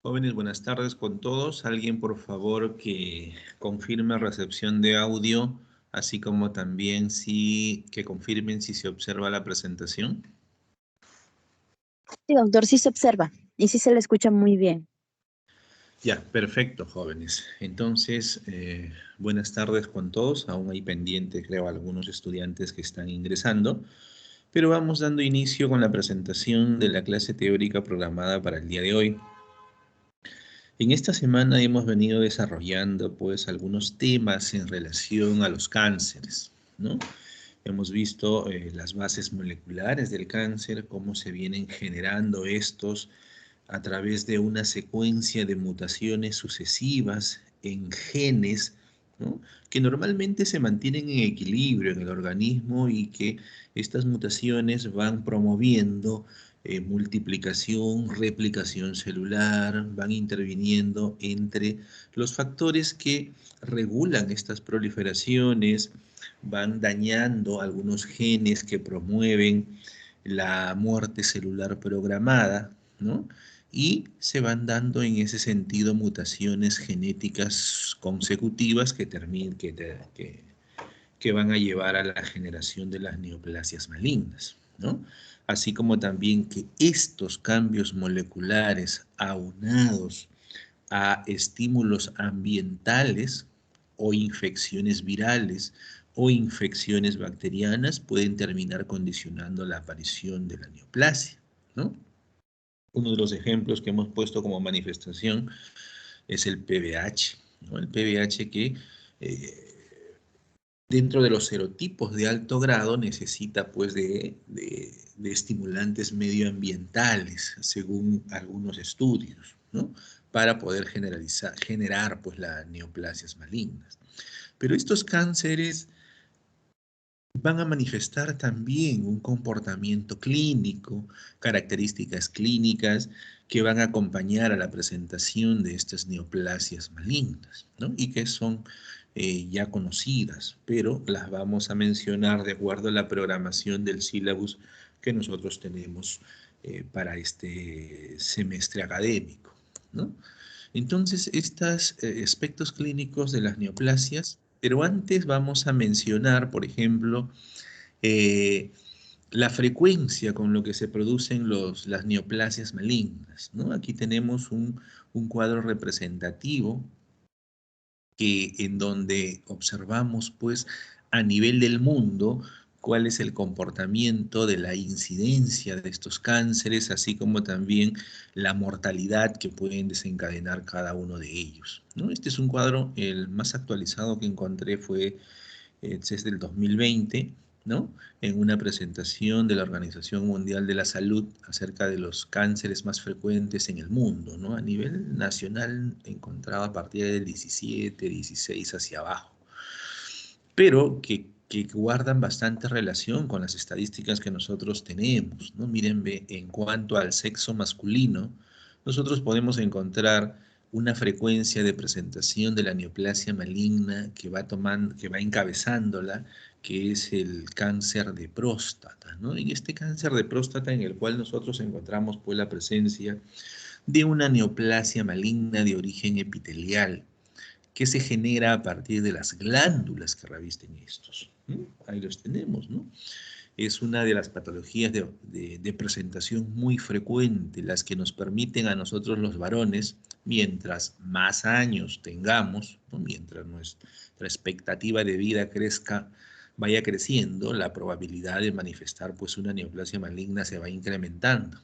Jóvenes, buenas tardes con todos. Alguien, por favor, que confirme recepción de audio, así como también que confirmen si se observa la presentación. Sí, doctor, sí se observa y sí se le escucha muy bien. Ya, perfecto, jóvenes. Entonces, buenas tardes con todos. Aún hay pendiente, creo, algunos estudiantes que están ingresando, pero vamos dando inicio con la presentación de la clase teórica programada para el día de hoy. En esta semana hemos venido desarrollando pues algunos temas en relación a los cánceres, ¿no? Hemos visto las bases moleculares del cáncer, cómo se vienen generando estos a través de una secuencia de mutaciones sucesivas en genes, ¿no? Que normalmente se mantienen en equilibrio en el organismo y que estas mutaciones van promoviendo multiplicación, replicación celular, van interviniendo entre los factores que regulan estas proliferaciones, van dañando algunos genes que promueven la muerte celular programada, ¿no? Y se van dando en ese sentido mutaciones genéticas consecutivas que van a llevar a la generación de las neoplasias malignas, ¿no? Así como también que estos cambios moleculares aunados a estímulos ambientales o infecciones virales o infecciones bacterianas pueden terminar condicionando la aparición de la neoplasia, ¿no? Uno de los ejemplos que hemos puesto como manifestación es el PBH, ¿no? El PBH que dentro de los serotipos de alto grado necesita pues de estimulantes medioambientales, según algunos estudios, ¿no? Para poder generar pues las neoplasias malignas. Pero estos cánceres van a manifestar también un comportamiento clínico, características clínicas que van a acompañar a la presentación de estas neoplasias malignas, ¿no? Y que son ya conocidas, pero las vamos a mencionar de acuerdo a la programación del sílabus que nosotros tenemos para este semestre académico, ¿no? Entonces, estos aspectos clínicos de las neoplasias, pero antes vamos a mencionar, por ejemplo, eh, la frecuencia con lo que se producen las neoplasias malignas, ¿no? Aquí tenemos un cuadro representativo en donde observamos, pues, a nivel del mundo, cuál es el comportamiento de la incidencia de estos cánceres, así como también la mortalidad que pueden desencadenar cada uno de ellos, ¿no? Este es un cuadro, el más actualizado que encontré fue es del 2020, ¿no? En una presentación de la Organización Mundial de la Salud acerca de los cánceres más frecuentes en el mundo, ¿no? A nivel nacional encontraba a partir del 17, 16 hacia abajo, pero que guardan bastante relación con las estadísticas que nosotros tenemos, ¿no? Miren, en cuanto al sexo masculino, nosotros podemos encontrar una frecuencia de presentación de la neoplasia maligna que va encabezándola, que es el cáncer de próstata, ¿no? Y este cáncer de próstata en el cual nosotros encontramos pues la presencia de una neoplasia maligna de origen epitelial, que se genera a partir de las glándulas que revisten estos. ¿Mm? Ahí los tenemos, ¿no? Es una de las patologías de presentación muy frecuente, las que nos permiten a nosotros los varones, mientras más años tengamos, ¿no? Mientras nuestra expectativa de vida vaya creciendo, la probabilidad de manifestar pues una neoplasia maligna se va incrementando.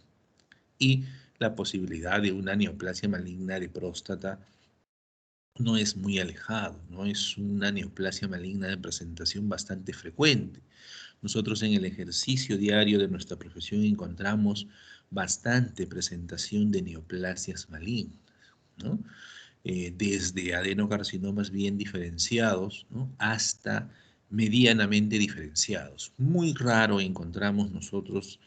Y la posibilidad de una neoplasia maligna de próstata no es muy alejado, ¿no? Es una neoplasia maligna de presentación bastante frecuente. Nosotros en el ejercicio diario de nuestra profesión encontramos bastante presentación de neoplasias malignas, ¿no? Desde adenocarcinomas bien diferenciados, ¿no? Hasta medianamente diferenciados. Muy raro encontramos nosotros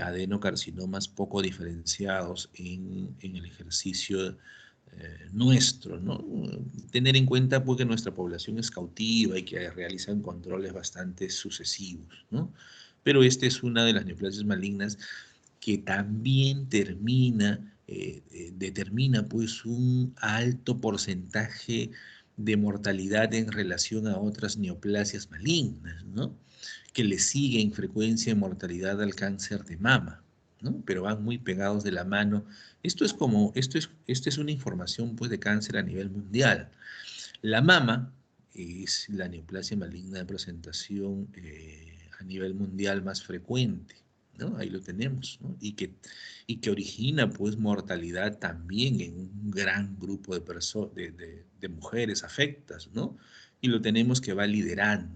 adenocarcinomas poco diferenciados en el ejercicio nuestro, ¿no? Tener en cuenta pues, que nuestra población es cautiva y que realizan controles bastante sucesivos, ¿no? Pero esta es una de las neoplasias malignas que también termina determina pues un alto porcentaje de mortalidad en relación a otras neoplasias malignas, ¿no? Que le sigue en frecuencia y mortalidad al cáncer de mama, ¿no? Pero van muy pegados de la mano. Esto es una información pues de cáncer a nivel mundial. La mama es la neoplasia maligna de presentación a nivel mundial más frecuente, ¿no? Ahí lo tenemos, ¿no? Y que origina pues mortalidad también en un gran grupo de mujeres afectas, ¿no? Y lo tenemos que va liderando,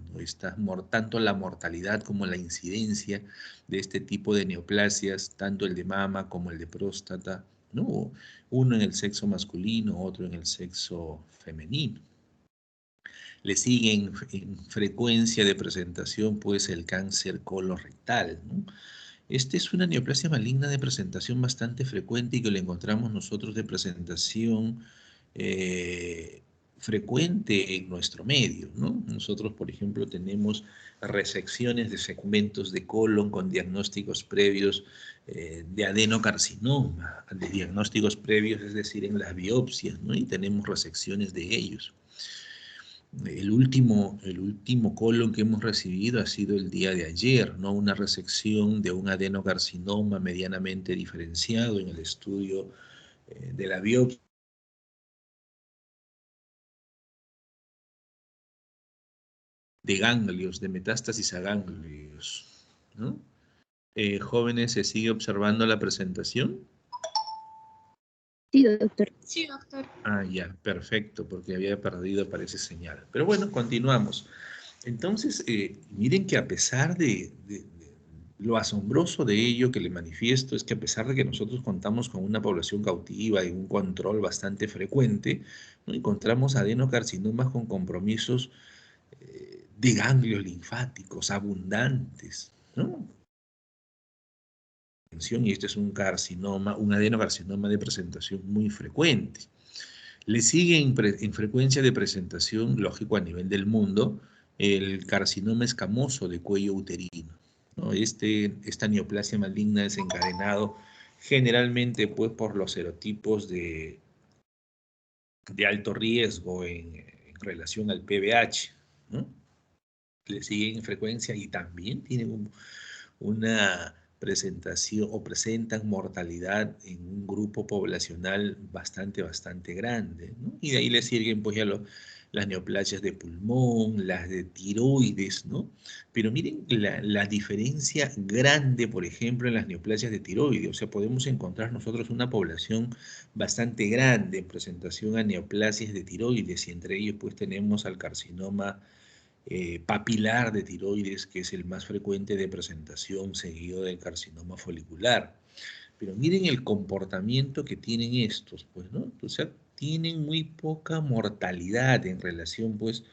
tanto la mortalidad como la incidencia de este tipo de neoplasias, tanto el de mama como el de próstata, ¿no? Uno en el sexo masculino, otro en el sexo femenino. Le sigue en frecuencia de presentación pues el cáncer colorectal, ¿no? Esta es una neoplasia maligna de presentación bastante frecuente y que lo encontramos nosotros de presentación eh, frecuente en nuestro medio, ¿no? Nosotros, por ejemplo, tenemos resecciones de segmentos de colon con diagnósticos previos de adenocarcinoma, de diagnósticos previos, es decir, en las biopsias, ¿no? Y tenemos resecciones de ellos. El último colon que hemos recibido ha sido el día de ayer, ¿no? Una resección de un adenocarcinoma medianamente diferenciado en el estudio de la biopsia de ganglios, de metástasis a ganglios, ¿no? Jóvenes, ¿se sigue observando la presentación? Sí, doctor. Sí, doctor. Ah, ya, perfecto, porque había perdido, parece, señal. Pero bueno, continuamos. Entonces, miren que a pesar de lo asombroso de ello que le manifiesto es que a pesar de que nosotros contamos con una población cautiva y un control bastante frecuente, ¿no? Encontramos adenocarcinomas con compromisos de ganglios linfáticos abundantes, ¿no? Y este es un carcinoma, un adenocarcinoma de presentación muy frecuente. Le sigue en frecuencia de presentación, lógico, a nivel del mundo, el carcinoma escamoso de cuello uterino, ¿no? Esta neoplasia maligna es encadenado generalmente pues, por los serotipos de alto riesgo en relación al PBH, ¿no? Le siguen en frecuencia y también tienen una presentación o presentan mortalidad en un grupo poblacional bastante grande, ¿no? Y de ahí le siguen pues ya las neoplasias de pulmón, las de tiroides, ¿no? Pero miren la diferencia grande, por ejemplo, en las neoplasias de tiroides. O sea, podemos encontrar nosotros una población bastante grande en presentación a neoplasias de tiroides y entre ellos pues tenemos al carcinoma papilar de tiroides, que es el más frecuente de presentación, seguido del carcinoma folicular. Pero miren el comportamiento que tienen estos, pues, ¿no? O sea, tienen muy poca mortalidad en relación, pues,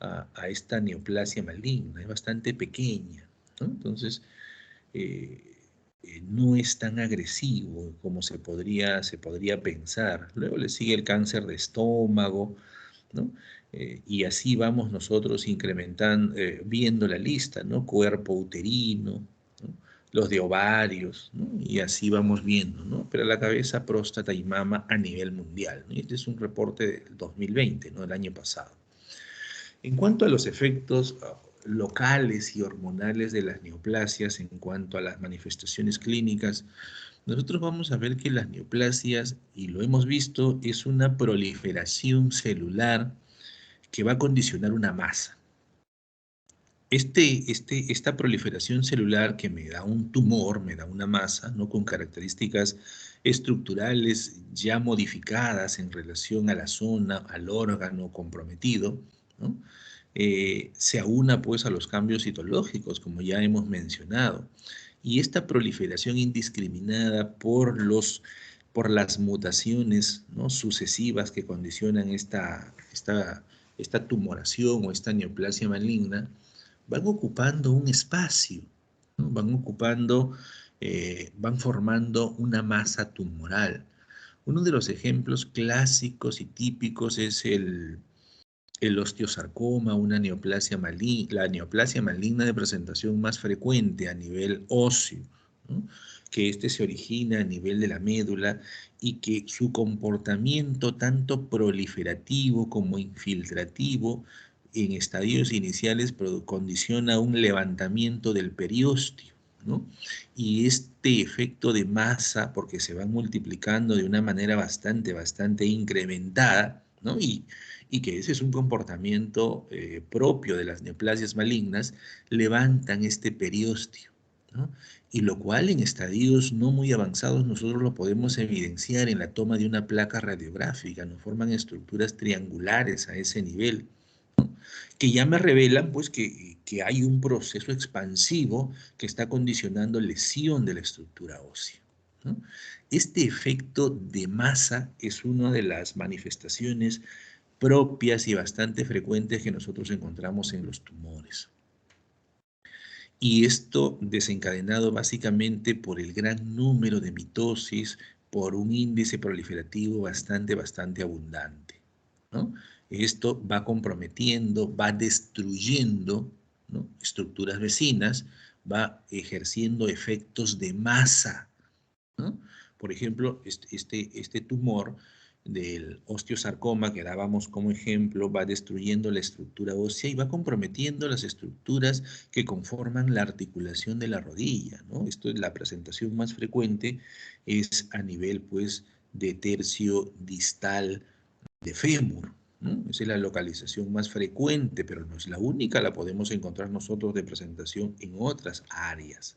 a esta neoplasia maligna, es bastante pequeña, ¿no? Entonces, no es tan agresivo como se podría pensar. Luego le sigue el cáncer de estómago, ¿no? Y así vamos nosotros incrementando, viendo la lista, ¿no? Cuerpo uterino, ¿no? Los de ovarios, ¿no? Y así vamos viendo, ¿no? Pero la cabeza, próstata y mama a nivel mundial, ¿no? Y este es un reporte del 2020, ¿no? Del año pasado. En cuanto a los efectos locales y hormonales de las neoplasias, en cuanto a las manifestaciones clínicas, nosotros vamos a ver que las neoplasias, y lo hemos visto, es una proliferación celular que va a condicionar una masa. Esta proliferación celular que me da un tumor, me da una masa, ¿no? Con características estructurales ya modificadas en relación a la zona, al órgano comprometido, ¿no? Se aúna pues a los cambios citológicos, como ya hemos mencionado. Y esta proliferación indiscriminada por las mutaciones, ¿no? Sucesivas que condicionan esta tumoración o esta neoplasia maligna, van ocupando un espacio, ¿no? Van formando una masa tumoral. Uno de los ejemplos clásicos y típicos es el osteosarcoma, la neoplasia maligna de presentación más frecuente a nivel óseo, ¿no? Que este se origina a nivel de la médula y que su comportamiento tanto proliferativo como infiltrativo en estadios iniciales condiciona un levantamiento del periósteo, ¿no? Y este efecto de masa, porque se van multiplicando de una manera bastante incrementada, ¿no? Y que ese es un comportamiento propio de las neoplasias malignas, levantan este periósteo, ¿no? Y lo cual en estadios no muy avanzados nosotros lo podemos evidenciar en la toma de una placa radiográfica, nos forman estructuras triangulares a ese nivel, que ya me revelan pues que hay un proceso expansivo que está condicionando lesión de la estructura ósea, ¿no? Este efecto de masa es una de las manifestaciones propias y bastante frecuentes que nosotros encontramos en los tumores. Y esto desencadenado básicamente por el gran número de mitosis, por un índice proliferativo bastante abundante, ¿no? Esto va comprometiendo, va destruyendo, ¿no?, estructuras vecinas, va ejerciendo efectos de masa, ¿no? Por ejemplo, este tumor del osteosarcoma que dábamos como ejemplo va destruyendo la estructura ósea y va comprometiendo las estructuras que conforman la articulación de la rodilla, ¿no? Esto es la presentación más frecuente, es a nivel pues de tercio distal de fémur, ¿no? Esa es la localización más frecuente, pero no es la única, la podemos encontrar nosotros de presentación en otras áreas.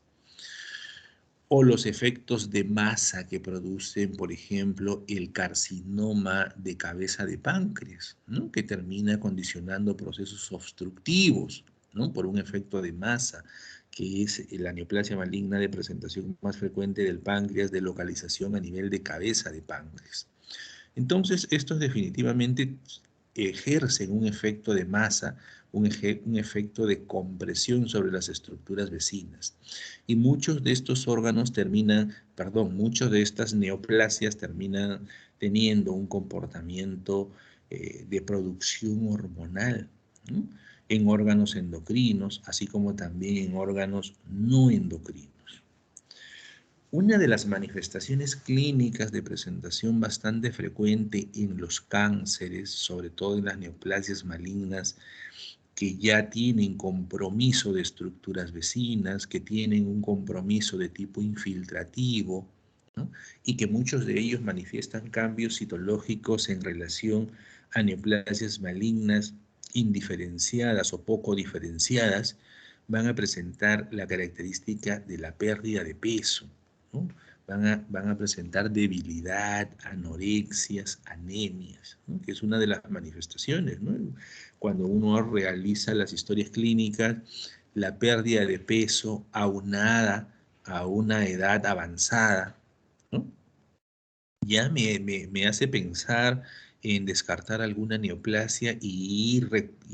O los efectos de masa que producen, por ejemplo, el carcinoma de cabeza de páncreas, ¿no?, que termina condicionando procesos obstructivos, ¿no?, por un efecto de masa, que es la neoplasia maligna de presentación más frecuente del páncreas, de localización a nivel de cabeza de páncreas. Entonces, estos definitivamente ejercen un efecto de masa, un efecto de compresión sobre las estructuras vecinas. Y muchos de estos órganos muchos de estas neoplasias terminan teniendo un comportamiento de producción hormonal, ¿no?, en órganos endocrinos, así como también en órganos no endocrinos. Una de las manifestaciones clínicas de presentación bastante frecuente en los cánceres, sobre todo en las neoplasias malignas, que ya tienen compromiso de estructuras vecinas, que tienen un compromiso de tipo infiltrativo, ¿no?, y que muchos de ellos manifiestan cambios citológicos en relación a neoplasias malignas indiferenciadas o poco diferenciadas, van a presentar la característica de la pérdida de peso, ¿no? Van a presentar debilidad, anorexias, anemias, ¿no?, que es una de las manifestaciones, ¿no? Cuando uno realiza las historias clínicas, la pérdida de peso aunada a una edad avanzada, ¿no?, ya me hace pensar en descartar alguna neoplasia y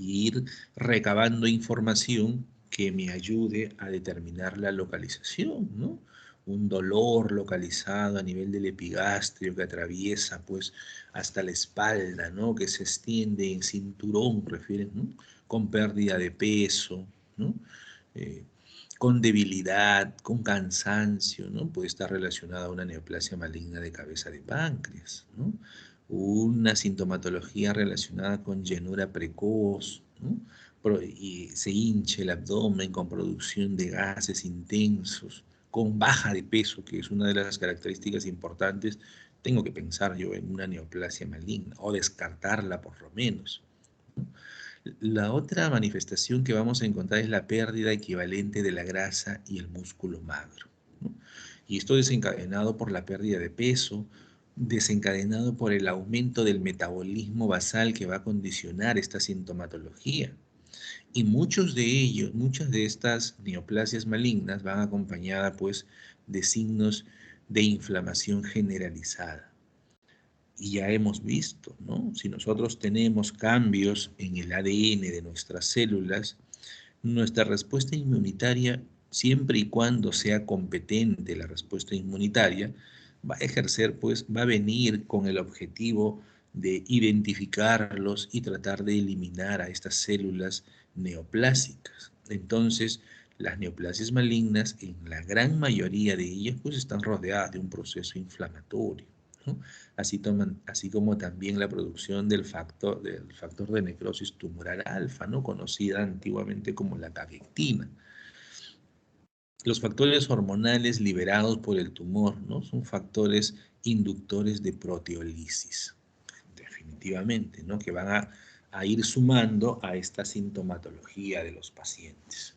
ir recabando información que me ayude a determinar la localización, ¿no? Un dolor localizado a nivel del epigastrio que atraviesa pues hasta la espalda, ¿no?, que se extiende en cinturón, refieren, ¿no?, con pérdida de peso, ¿no?, Eh, con debilidad, con cansancio, ¿no? Puede estar relacionada a una neoplasia maligna de cabeza de páncreas, ¿no? Una sintomatología relacionada con llenura precoz, ¿no?, y se hincha el abdomen con producción de gases intensos, con baja de peso, que es una de las características importantes. Tengo que pensar yo en una neoplasia maligna o descartarla por lo menos, ¿no? La otra manifestación que vamos a encontrar es la pérdida equivalente de la grasa y el músculo magro, ¿no? Y esto desencadenado por la pérdida de peso, desencadenado por el aumento del metabolismo basal que va a condicionar esta sintomatología. Y muchas de estas neoplasias malignas van acompañadas pues de signos de inflamación generalizada. Y ya hemos visto, ¿no? Si nosotros tenemos cambios en el ADN de nuestras células, nuestra respuesta inmunitaria, siempre y cuando sea competente la respuesta inmunitaria, va a ejercer, pues, va a venir con el objetivo de identificarlos y tratar de eliminar a estas células neoplásicas. Entonces, Las neoplasias malignas, en la gran mayoría de ellas, pues están rodeadas de un proceso inflamatorio, ¿no? Así como también la producción del factor de necrosis tumoral alfa, ¿no? Conocida antiguamente como la caquectina. Los factores hormonales liberados por el tumor, ¿no? Son factores inductores de proteólisis, definitivamente, ¿no? Que van a ir sumando a esta sintomatología de los pacientes.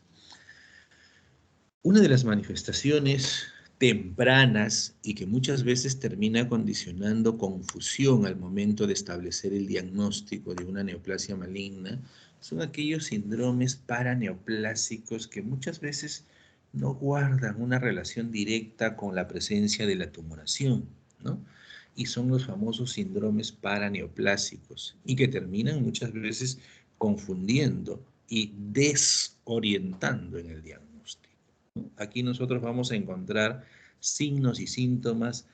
Una de las manifestaciones tempranas y que muchas veces termina condicionando confusión al momento de establecer el diagnóstico de una neoplasia maligna son aquellos síndromes paraneoplásicos que muchas veces no guardan una relación directa con la presencia de la tumoración, ¿no? Y son los famosos síndromes paraneoplásicos y que terminan muchas veces confundiendo y desorientando en el diagnóstico. Aquí nosotros vamos a encontrar signos y síntomas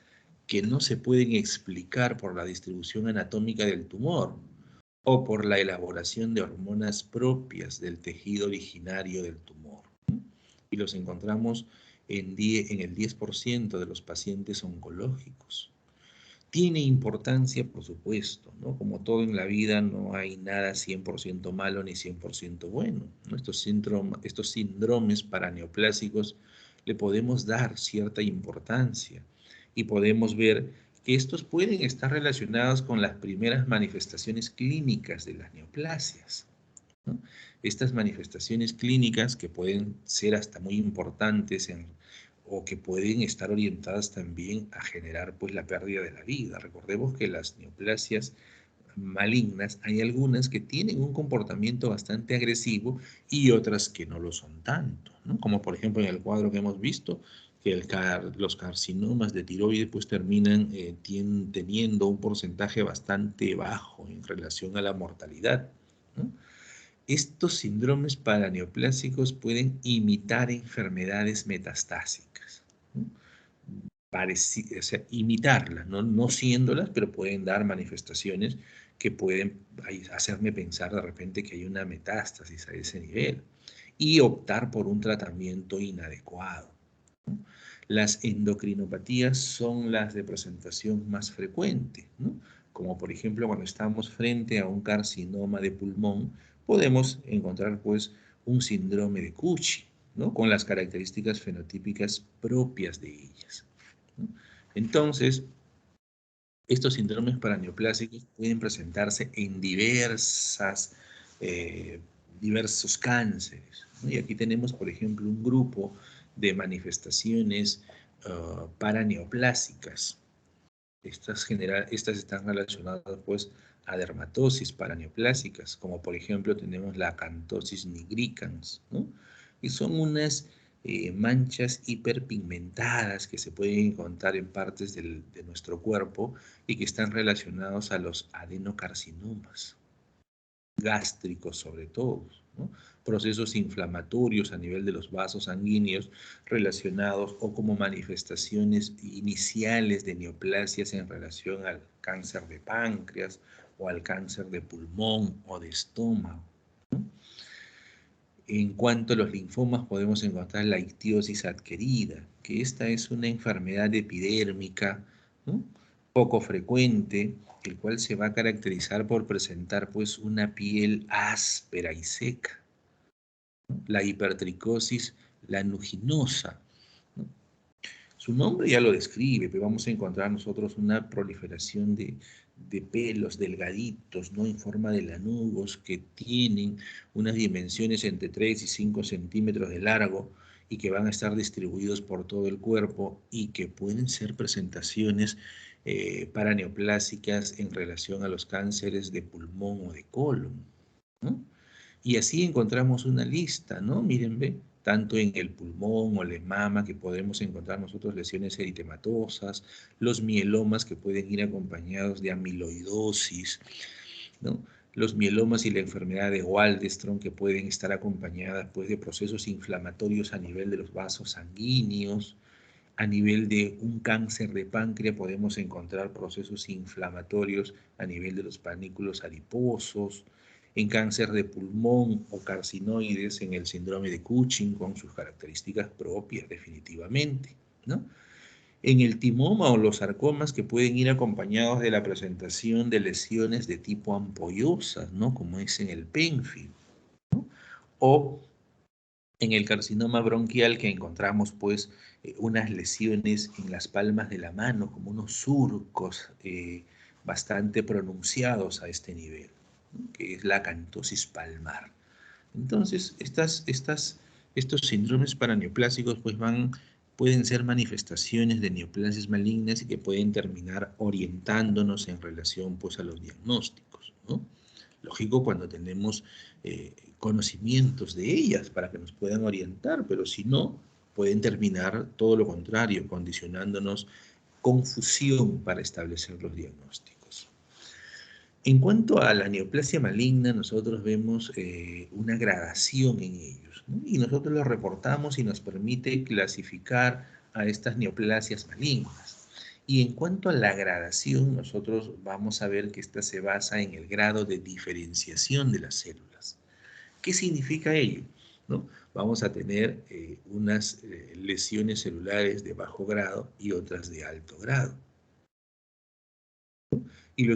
que no se pueden explicar por la distribución anatómica del tumor o por la elaboración de hormonas propias del tejido originario del tumor. Y los encontramos en el 10% de los pacientes oncológicos. Tiene importancia, por supuesto, ¿no? Como todo en la vida, no hay nada 100% malo ni 100% bueno, ¿no? Estos síndromes paraneoplásicos le podemos dar cierta importancia y podemos ver que estos pueden estar relacionados con las primeras manifestaciones clínicas de las neoplasias, ¿no? Estas manifestaciones clínicas que pueden ser hasta muy importantes o que pueden estar orientadas también a generar pues la pérdida de la vida. Recordemos que las neoplasias malignas hay algunas que tienen un comportamiento bastante agresivo y otras que no lo son tanto, ¿no? Como por ejemplo en el cuadro que hemos visto, que los carcinomas de tiroides pues terminan teniendo un porcentaje bastante bajo en relación a la mortalidad, ¿no? Estos síndromes paraneoplásicos pueden imitar enfermedades metastásicas, ¿no? O sea, imitarlas, no siéndolas, pero pueden dar manifestaciones que pueden hacerme pensar de repente que hay una metástasis a ese nivel y optar por un tratamiento inadecuado, ¿no? Las endocrinopatías son las de presentación más frecuente, ¿no? Como por ejemplo cuando estamos frente a un carcinoma de pulmón, podemos encontrar pues un síndrome de Cushing, ¿no? Con las características fenotípicas propias de ellas, ¿no? Entonces, estos síndromes paraneoplásicos pueden presentarse en diversos cánceres, ¿no? Y aquí tenemos, por ejemplo, un grupo de manifestaciones paraneoplásicas. Estas están relacionadas pues a dermatosis paraneoplásicas, como por ejemplo tenemos la acantosis nigricans, ¿no? Y son unas manchas hiperpigmentadas que se pueden encontrar en partes de nuestro cuerpo y que están relacionados a los adenocarcinomas gástricos sobre todo, ¿no? Procesos inflamatorios a nivel de los vasos sanguíneos relacionados o como manifestaciones iniciales de neoplasias en relación al cáncer de páncreas o al cáncer de pulmón o de estómago, ¿no? En cuanto a los linfomas, podemos encontrar la ictiosis adquirida, que esta es una enfermedad epidérmica, ¿no? Poco frecuente, el cual se va a caracterizar por presentar pues una piel áspera y seca, ¿no? La hipertricosis lanuginosa, ¿no? Su nombre ya lo describe, pero vamos a encontrar nosotros una proliferación de pelos delgaditos, ¿no? En forma de lanudos que tienen unas dimensiones entre 3 y 5 centímetros de largo y que van a estar distribuidos por todo el cuerpo y que pueden ser presentaciones paraneoplásicas en relación a los cánceres de pulmón o de colon, ¿no? Y así encontramos una lista, ¿no? Miren, ve, tanto en el pulmón o la mama que podemos encontrar nosotros lesiones eritematosas, los mielomas que pueden ir acompañados de amiloidosis, ¿no? Los mielomas y la enfermedad de Waldenström que pueden estar acompañadas pues de procesos inflamatorios a nivel de los vasos sanguíneos. A nivel de un cáncer de páncreas podemos encontrar procesos inflamatorios a nivel de los panículos adiposos. en cáncer de pulmón o carcinoides en el síndrome de Cushing con sus características propias definitivamente, ¿no? En el timoma o los sarcomas que pueden ir acompañados de la presentación de lesiones de tipo ampollosas, ¿no? Como es en el PENFI, ¿no? O en el carcinoma bronquial que encontramos pues unas lesiones en las palmas de la mano, como unos surcos bastante pronunciados a este nivel, ¿no? Que es la acantosis palmar. Entonces, estos síndromes paraneoplásicos pues pueden ser manifestaciones de neoplasias malignas y que pueden terminar orientándonos en relación pues a los diagnósticos, ¿no? Lógico cuando tenemos conocimientos de ellas para que nos puedan orientar, pero si no, pueden terminar todo lo contrario, condicionándonos confusión para establecer los diagnósticos. En cuanto a la neoplasia maligna, nosotros vemos una gradación en ellos, ¿no? Y nosotros lo reportamos y nos permite clasificar a estas neoplasias malignas. Y en cuanto a la gradación, nosotros vamos a ver que esta se basa en el grado de diferenciación de las células. ¿Qué significa ello? ¿No? Vamos a tener unas lesiones celulares de bajo grado y otras de alto grado. Y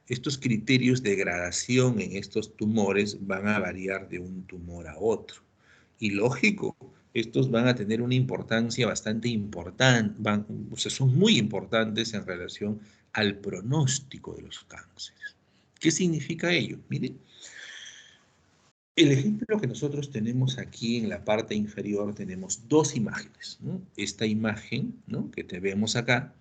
estos criterios de gradación en estos tumores van a variar de un tumor a otro. Y lógico, estos van a tener una importancia bastante importante, o sea, son muy importantes en relación al pronóstico de los cánceres. ¿Qué significa ello? Miren, el ejemplo que nosotros tenemos aquí en la parte inferior, tenemos dos imágenes, ¿no? Esta imagen, ¿no?, que te vemos acá,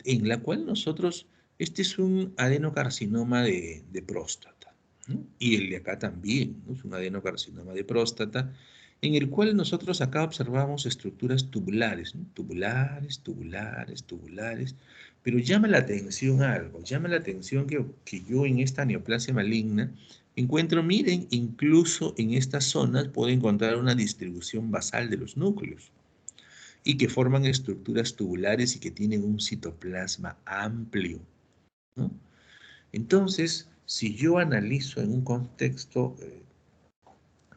en la cual nosotros, este es un adenocarcinoma de próstata, ¿no? Y el de acá también, ¿no? Es un adenocarcinoma de próstata, en el cual nosotros acá observamos estructuras tubulares, ¿no? Tubulares, tubulares, tubulares, pero llama la atención algo, llama la atención que yo en esta neoplasia maligna encuentro, miren, incluso en estas zonas puedo encontrar una distribución basal de los núcleos y que forman estructuras tubulares y que tienen un citoplasma amplio, ¿no? Entonces, si yo analizo en un contexto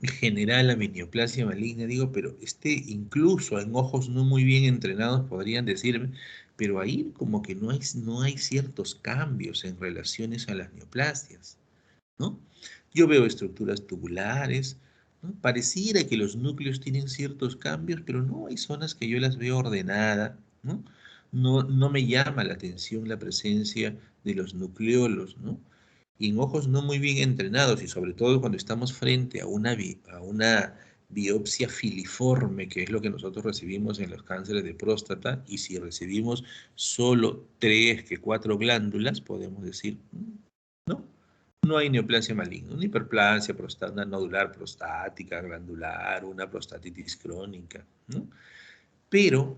general la neoplasia maligna, digo, pero incluso en ojos no muy bien entrenados podrían decirme, pero ahí como que no hay ciertos cambios en relaciones a las neoplasias, ¿no? Yo veo estructuras tubulares, ¿no? Pareciera que los núcleos tienen ciertos cambios, pero no, hay zonas que yo las veo ordenadas, ¿no? No me llama la atención la presencia de los nucleolos, ¿no? Y en ojos no muy bien entrenados, y sobre todo cuando estamos frente a una biopsia filiforme, que es lo que nosotros recibimos en los cánceres de próstata, y si recibimos solo 3 que 4 glándulas, podemos decir, ¿no? No hay neoplasia maligna, una hiperplasia, una nodular prostática, glandular, una prostatitis crónica, ¿no? Pero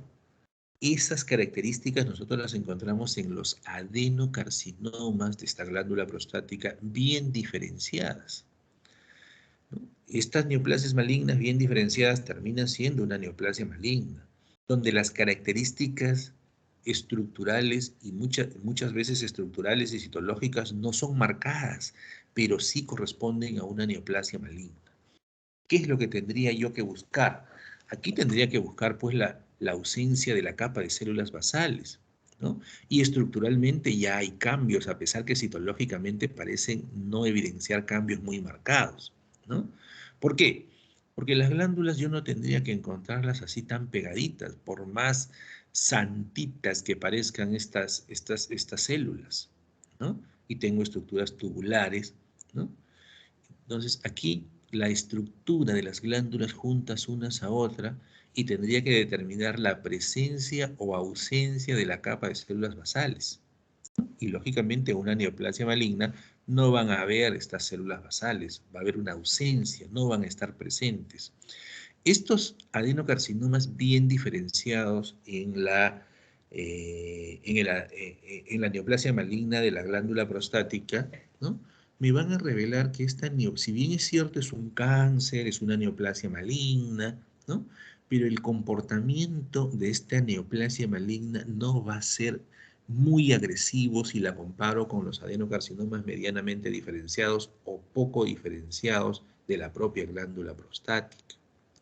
esas características nosotros las encontramos en los adenocarcinomas de esta glándula prostática bien diferenciadas, ¿no? Estas neoplasias malignas bien diferenciadas terminan siendo una neoplasia maligna, donde las características estructurales y muchas veces estructurales y citológicas no son marcadas, pero sí corresponden a una neoplasia maligna. ¿Qué es lo que tendría yo que buscar? Aquí tendría que buscar pues la ausencia de la capa de células basales, ¿no? Y estructuralmente ya hay cambios, a pesar que citológicamente parecen no evidenciar cambios muy marcados, ¿no? ¿Por qué? Porque las glándulas yo no tendría que encontrarlas así tan pegaditas, por más santitas que parezcan estas células, ¿no? Y tengo estructuras tubulares, ¿no? Entonces aquí la estructura de las glándulas juntas unas a otra y tendría que determinar la presencia o ausencia de la capa de células basales. Y lógicamente una neoplasia maligna no van a haber estas células basales, va a haber una ausencia, no van a estar presentes. Estos adenocarcinomas bien diferenciados en la neoplasia maligna de la glándula prostática, ¿no?, me van a revelar que si bien es cierto es un cáncer, es una neoplasia maligna, ¿no?, pero el comportamiento de esta neoplasia maligna no va a ser muy agresivo si la comparo con los adenocarcinomas medianamente diferenciados o poco diferenciados de la propia glándula prostática,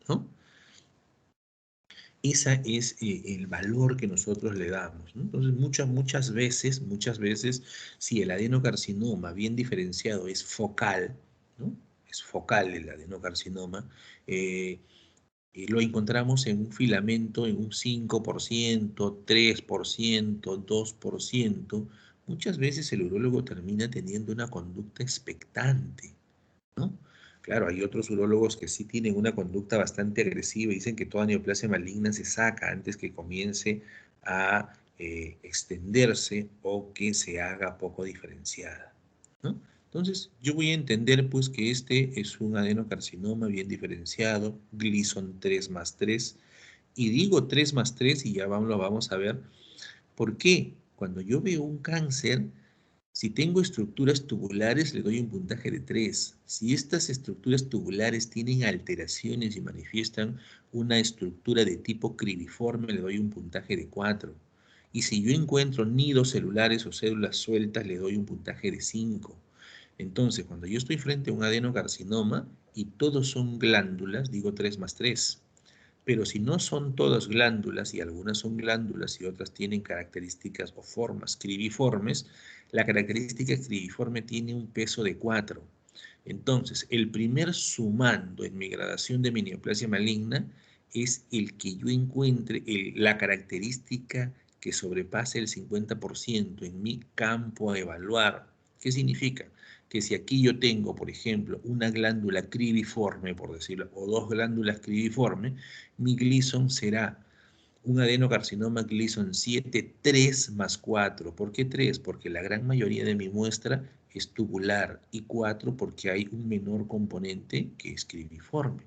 ¿no? Ese es el valor que nosotros le damos, ¿no? Entonces, muchas veces, si el adenocarcinoma bien diferenciado es focal, ¿no? Es focal el adenocarcinoma, eh, lo encontramos en un filamento en un 5%, 3%, 2%. Muchas veces el urólogo termina teniendo una conducta expectante, ¿no? Claro, hay otros urólogos que sí tienen una conducta bastante agresiva y dicen que toda neoplasia maligna se saca antes que comience a extenderse o que se haga poco diferenciada, ¿no? Entonces, yo voy a entender pues que este es un adenocarcinoma bien diferenciado, Gleason 3+3, y digo 3+3 y ya lo vamos a ver. ¿Por qué? Cuando yo veo un cáncer, si tengo estructuras tubulares, le doy un puntaje de 3. Si estas estructuras tubulares tienen alteraciones y manifiestan una estructura de tipo cribiforme, le doy un puntaje de 4. Y si yo encuentro nidos celulares o células sueltas, le doy un puntaje de 5. Entonces, cuando yo estoy frente a un adenocarcinoma y todos son glándulas, digo 3+3. Pero si no son todas glándulas, y algunas son glándulas y otras tienen características o formas cribiformes, la característica cribiforme tiene un peso de 4. Entonces, el primer sumando en mi gradación de mi neoplasia maligna es el que yo encuentre la característica que sobrepase el 50% en mi campo a evaluar. ¿Qué significa? Que si aquí yo tengo, por ejemplo, una glándula cribiforme, por decirlo, o dos glándulas cribiformes, mi Gleason será un adenocarcinoma Gleason 7, 3+4. ¿Por qué 3? Porque la gran mayoría de mi muestra es tubular y 4 porque hay un menor componente que es cribiforme,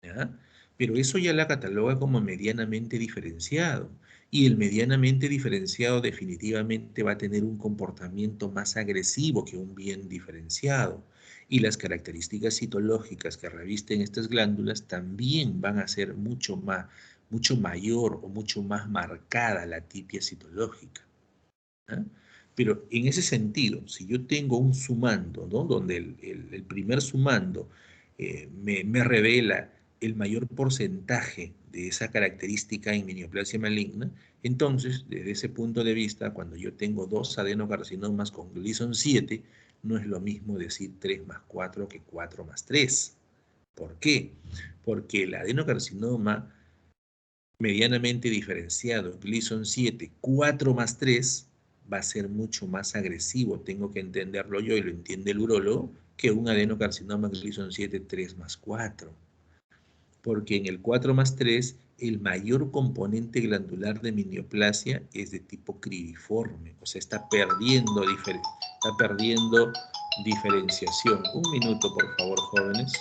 ¿ya? Pero eso ya la cataloga como medianamente diferenciado. Y el medianamente diferenciado definitivamente va a tener un comportamiento más agresivo que un bien diferenciado. Y las características citológicas que revisten estas glándulas también van a ser mucho mayor o mucho más marcada la tipia citológica, ¿ah? Pero en ese sentido, si yo tengo un sumando, ¿no? Donde el primer sumando me revela el mayor porcentaje de esa característica en mi neoplasia maligna, entonces, desde ese punto de vista, cuando yo tengo dos adenocarcinomas con Gleason 7, no es lo mismo decir 3+4 que 4+3. ¿Por qué? Porque el adenocarcinoma medianamente diferenciado, Gleason 7, 4+3, va a ser mucho más agresivo, tengo que entenderlo yo y lo entiende el urólogo, que un adenocarcinoma Gleason 7, 3+4. Porque en el 4+3, el mayor componente glandular de mi neoplasia es de tipo cribiforme, o sea, está perdiendo diferenciación. Un minuto, por favor, jóvenes.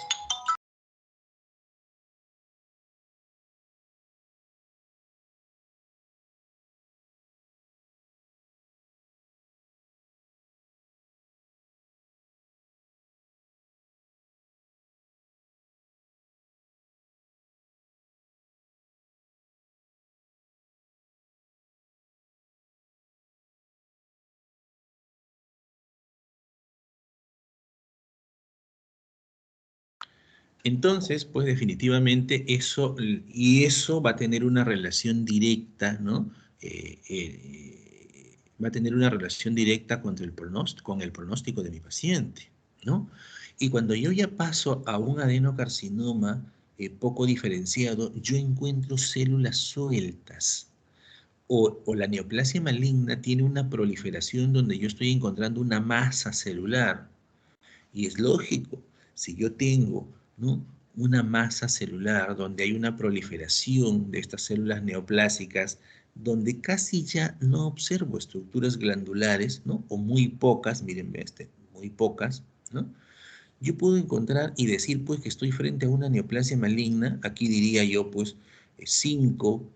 Entonces, pues definitivamente eso va a tener una relación directa, ¿no? Va a tener una relación directa con el pronóstico de mi paciente, ¿no? Y cuando yo ya paso a un adenocarcinoma poco diferenciado, yo encuentro células sueltas. O la neoplasia maligna tiene una proliferación donde yo estoy encontrando una masa celular. Y es lógico, si yo tengo, ¿no?, una masa celular donde hay una proliferación de estas células neoplásicas, donde casi ya no observo estructuras glandulares, ¿no?, o muy pocas, miren, muy pocas, ¿no? Yo puedo encontrar y decir, pues, que estoy frente a una neoplasia maligna, aquí diría yo, pues, 5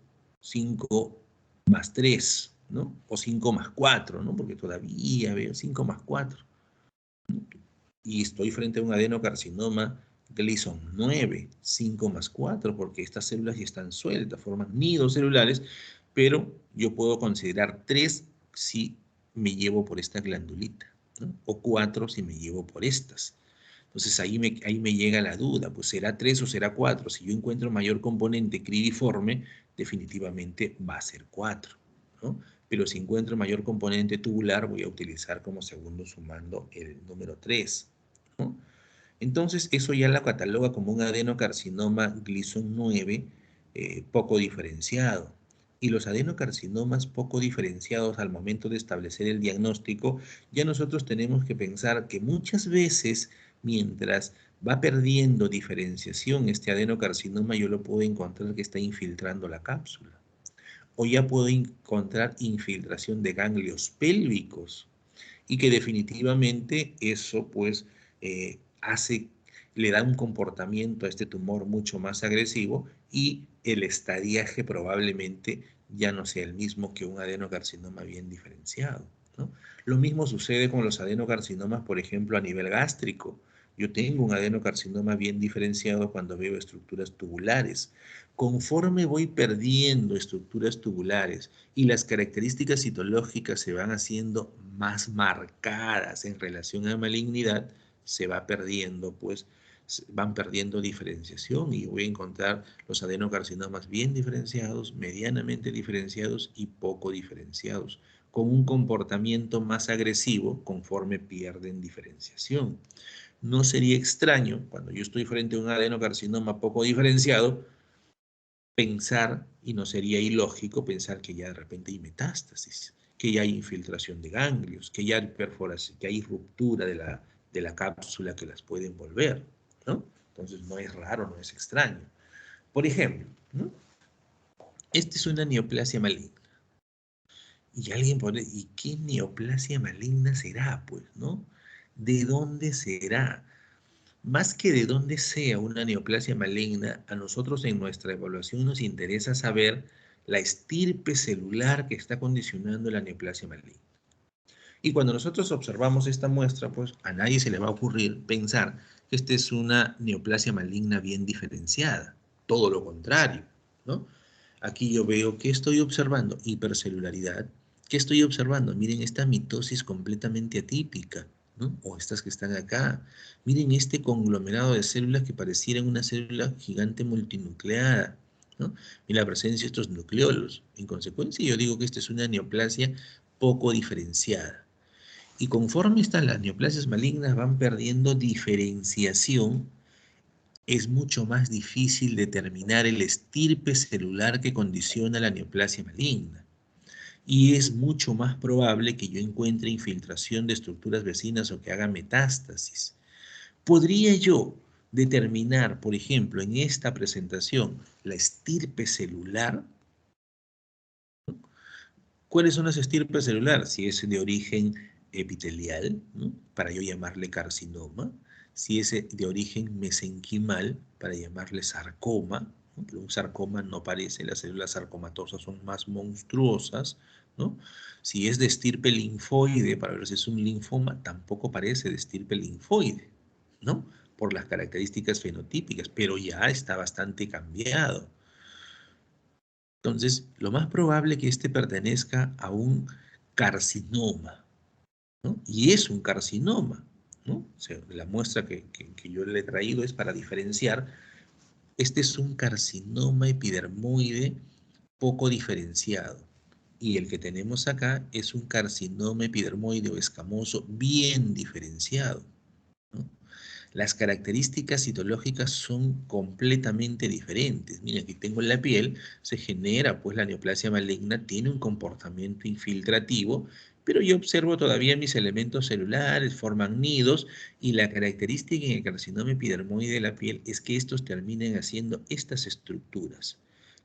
más 3, ¿no? O 5+4, ¿no? Porque todavía veo 5+4. Y estoy frente a un adenocarcinoma Gleason 9, 5+4, porque estas células ya están sueltas, forman nidos celulares, pero yo puedo considerar 3 si me llevo por esta glandulita, ¿no? O 4 si me llevo por estas. Entonces ahí me llega la duda, pues ¿será 3 o será 4? Si yo encuentro mayor componente cribiforme, definitivamente va a ser 4, ¿no? Pero si encuentro mayor componente tubular, voy a utilizar como segundo sumando el número 3, ¿no? Entonces eso ya la cataloga como un adenocarcinoma Gleason 9 poco diferenciado. Y los adenocarcinomas poco diferenciados al momento de establecer el diagnóstico, ya nosotros tenemos que pensar que muchas veces, mientras va perdiendo diferenciación este adenocarcinoma, yo lo puedo encontrar que está infiltrando la cápsula. O ya puedo encontrar infiltración de ganglios pélvicos. Y que definitivamente eso pues le da un comportamiento a este tumor mucho más agresivo y el estadiaje probablemente ya no sea el mismo que un adenocarcinoma bien diferenciado, ¿no? Lo mismo sucede con los adenocarcinomas, por ejemplo, a nivel gástrico. Yo tengo un adenocarcinoma bien diferenciado cuando veo estructuras tubulares. Conforme voy perdiendo estructuras tubulares y las características citológicas se van haciendo más marcadas en relación a malignidad, se va perdiendo, pues, van perdiendo diferenciación y voy a encontrar los adenocarcinomas bien diferenciados, medianamente diferenciados y poco diferenciados, con un comportamiento más agresivo conforme pierden diferenciación. No sería extraño, cuando yo estoy frente a un adenocarcinoma poco diferenciado, pensar, y no sería ilógico pensar que ya de repente hay metástasis, que ya hay infiltración de ganglios, que ya hay perforación, que hay ruptura de la cápsula que las puede envolver, ¿no? Entonces no es raro, no es extraño. Por ejemplo, ¿no? Esta es una neoplasia maligna. Y alguien pone, ¿y qué neoplasia maligna será? Pues, ¿no? ¿De dónde será? Más que de dónde sea una neoplasia maligna, a nosotros en nuestra evaluación nos interesa saber la estirpe celular que está condicionando la neoplasia maligna. Y cuando nosotros observamos esta muestra, pues a nadie se le va a ocurrir pensar que esta es una neoplasia maligna bien diferenciada. Todo lo contrario, ¿no? Aquí yo veo que estoy observando hipercelularidad. ¿Qué estoy observando? Miren esta mitosis completamente atípica, ¿no? O estas que están acá. Miren este conglomerado de células que parecieran una célula gigante multinucleada, ¿no? Y la presencia de estos nucleolos. En consecuencia, yo digo que esta es una neoplasia poco diferenciada. Y conforme estas las neoplasias malignas van perdiendo diferenciación, es mucho más difícil determinar el estirpe celular que condiciona la neoplasia maligna. Y es mucho más probable que yo encuentre infiltración de estructuras vecinas o que haga metástasis. ¿Podría yo determinar, por ejemplo, en esta presentación, la estirpe celular? ¿Cuáles son las estirpes celulares? Si es de origen epitelial, ¿no? Para yo llamarle carcinoma. Si es de origen mesenquimal, para llamarle sarcoma, ¿no? Pero un sarcoma no parece, las células sarcomatosas son más monstruosas, ¿no? Si es de estirpe linfoide, para ver si es un linfoma, tampoco parece de estirpe linfoide, ¿no? Por las características fenotípicas, pero ya está bastante cambiado. Entonces, lo más probable es que este pertenezca a un carcinoma, ¿no? Y es un carcinoma, ¿no? O sea, la muestra que yo le he traído es para diferenciar. Este es un carcinoma epidermoide poco diferenciado. Y el que tenemos acá es un carcinoma epidermoide o escamoso bien diferenciado, ¿no? Las características citológicas son completamente diferentes. Mira, aquí tengo en la piel, se genera pues la neoplasia maligna, tiene un comportamiento infiltrativo, pero yo observo todavía mis elementos celulares, forman nidos, y la característica en el carcinoma epidermoide de la piel es que estos terminen haciendo estas estructuras,